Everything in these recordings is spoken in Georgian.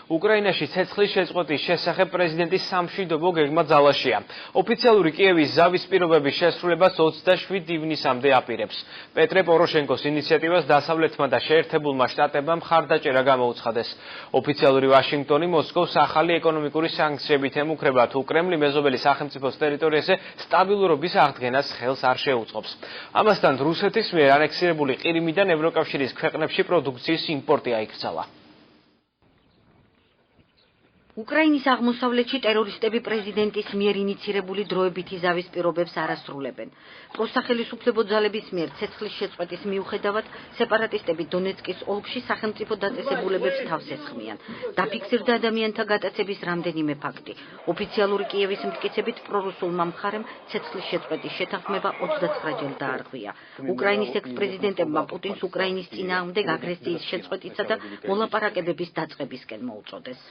უკრაინაში ცეცხლის შეწყვეტის შესახებ პრეზიდენტის სამშვიდობო გეგმა ძალაშია. ოფიციალური კიევის ზავის პირობების შესრულებას 27 ივნისამდე აპირებს. პეტრე პოროშენკოს ინიციატივას დასავლეთმა და შეერთებულმა შტატებმა მხარდაჭერა გამოუცხადეს. ოფიციალური ვაშინგტონი მოსკოვს ახალი ეკონომიკური სანქციებით ემუქრება, თუ კრემლი მეზობელი სახელმწიფოს ტერიტორიაზე სტაბილურობის აღდგენას ხელს არ შეუწყობს. ამასთან რუსეთის მიერ ანექსირებული ყირიმიდან ევროკავშირის ქვეყნებში პროდუქციის იმპორტი აიქცალა. უკრაინის აღმოსავლეთში ტერორისტები პრეზიდენტის მიერ ინიცირებული დროებითი ზავის პირობებს არ ასრულებენ. პროსახელისუფლებო ძალების მიერ ცეცხლის შეწყვეტის მიუხედავად სეპარატისტები დონეცკის ოლქში სახელმწიფო დაწესებულებებს თავს ესხმიან. დაფიქსირდა ადამიანთა გატაცების რამდენიმე ფაქტი. ოფიციალური კიევის მტკიცებით პრორუსულმა მხარემ ცეცხლის შეწყვეტის შეთანხმება 29 ჯერ დაარღვია. უკრაინის ექს-პრეზიდენტებმა პუტინს უკრაინის წინააღმდეგ აგრესიის შეწყვეტისა და მოლაპარაკებების დაწყებისკენ მოუწოდეს.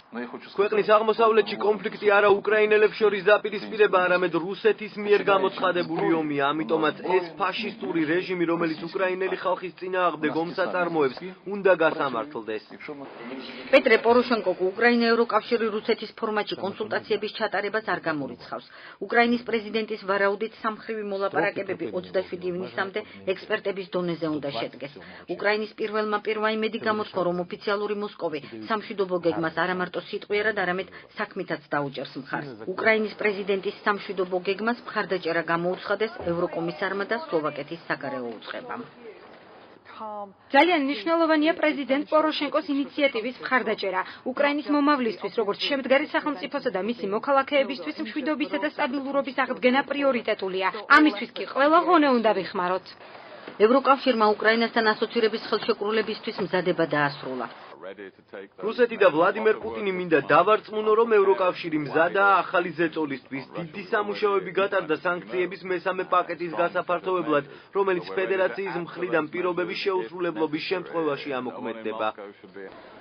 ქვეყნის აღმოსავლეთში კონფლიქტი არა უკრაინელებს შორის დაპირისპირება, არამედ რუსეთის მიერ გამოცხადებული ომია. ამიტომაც ეს ფაშისტური რეჟიმი, რომელიც უკრაინელი ხალხის წინააღმდეგ ომს აწარმოებს, უნდა გასამართლდეს. პეტრე პოროშენკო უკრაინა ევროკავშირი რუსეთის ფორმატში კონსულტაციების ჩატარებას არ გამორიცხავს. უკრაინის პრეზიდენტის ვარაუდით სამხრივი მოლაპარაკებები 27 ივნისამდე ექსპერტების დონეზე უნდა შედგეს. უკრაინის პირველმა იმედი გამოთქვა, რომ ოფიციალური მოსკოვი სამშვიდობო გეგმას არა მარტო სიტყვიერად, არამედ საქმითაც დაუჭერს მხარს. უკრაინის პრეზიდენტის სამშვიდობო გეგმას მხარდაჭერა გამოუცხადეს ევროკომისარმა და სლოვაკეთის საგარეო უწყებამ. ძალიან მნიშვნელოვანია პრეზიდენტ პოროშენკოს ინიციატივის მხარდაჭერა. უკრაინის მომავლისთვის, როგორც შემდგარი სახელმწიფოსა და მისი მოქალაქეებისთვის მშვიდობისა და სტაბილურობის აღდგენა პრიორიტეტულია. ამისთვის კი ყველა ღონე უნდა ვიხმაროთ. ევროკავშირმა უკრაინასთან ასოცირების ხელშეკრულებისთვის მზადება დაასრულა. რუსეთი და ვლადიმერ პუტინი მინდა დავარწმუნო, რომ ევროკავშირი მზადაა ახალი ზეწოლისთვის. დიდი სამუშაოები გატარდა სანქციების მესამე პაკეტის გასაფართოვებლად, რომელიც ფედერაციის მხრიდან პირობების შეუსრულებლობის შემთხვევაში ამოქმედდება.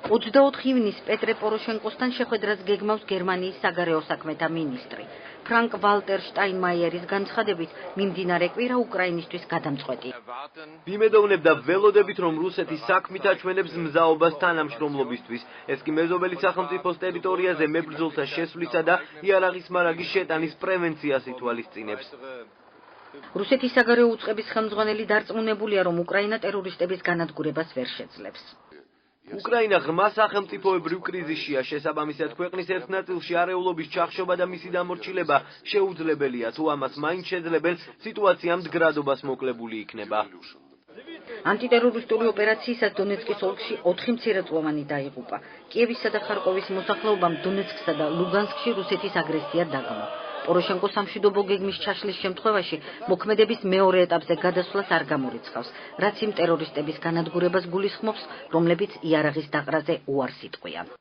24 ივნისს პეტრე პოროშენკოსთან შეხვედრას გეგმავს გერმანიის საგარეო საქმეთა მინისტრი. ფრანკ ვალტერ შტაინმაიერის განცხადებით, მიმდინარე კვირა უკრაინისთვის გადამწყვეტია. ვიმედოვნებდა ველოდებით, რომ რუსეთი საქმით აჩვენებს მზაობას თანამშრომლობისთვის. ეს კი მეზობელი სახელმწიფოს ტერიტორიაზე მებრძოლთა შესვლისა და იარაღის მარაგის შეტანის პრევენციას ითვალისწინებს. რუსეთის საგარეო უწყების ხელმძღვანელი დარწმუნებულია, რომ უკრაინა ტერორისტების განადგურებას ვერ შეძლებს. უკრაინა ღრმა სახელმწიფოებრივ კრიზისშია, შესაბამისად ქვეყნის ერთ ნაწილში არეულობის ჩახშობა და მისი დამორჩილება შეუძლებელია, თუ ამას მაინც შეძლებენ, სიტუაცია მდგრადობას მოკლებული იქნება. ანტიტერორისტული ოპერაციისას დონეცკის ოლქში 4 მცირეწლოვანი დაიღუპა. კიევისა და ხარკოვის მოსახლეობამ დონეცკსა და ლუგანსკში რუსეთის აგრესია დაგმო. პოროშენკო სამშვიდობო გეგმის ჩაშლის შემთხვევაში მოქმედების მეორე ეტაპზე გადასვლას არ გამორიცხავს, რაც იმ ტერორისტების განადგურებას გულისხმობს, რომლებიც იარაღის დაყრაზე უარს იტყვიან.